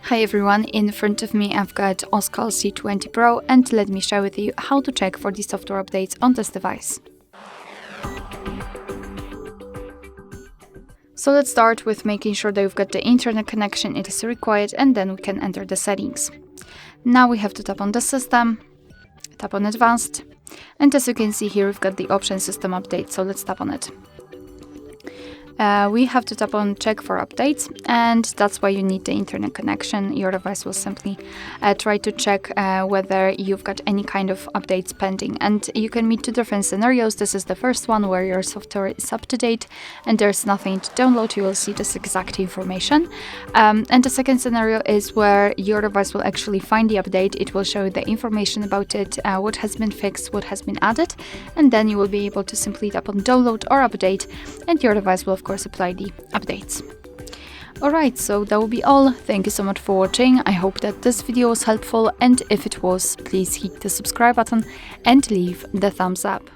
Hi everyone, in front of me I've got OSCAL C20 PRO and let me share with you how to check for the software updates on this device. So let's start with making sure that we've got the internet connection it is required, and then we can enter the settings. Now we have to tap on the system, tap on advanced, and as you can see here we've got the option system update, so let's tap on it. We have to tap on check for updates, and that's why you need the internet connection. Your device will simply try to check whether you've got any kind of updates pending, and you can meet two different scenarios. This is the first one where your software is up to date and there's nothing to download. You will see this exact information, and the second scenario is where your device will actually find the update. It will show you the information about it, what has been fixed, what has been added, and then you will be able to simply tap on download or update, and your device will of course apply the updates. Alright, so that will be all. Thank you so much for watching. I hope that this video was helpful, and if it was, please hit the subscribe button and leave the thumbs up.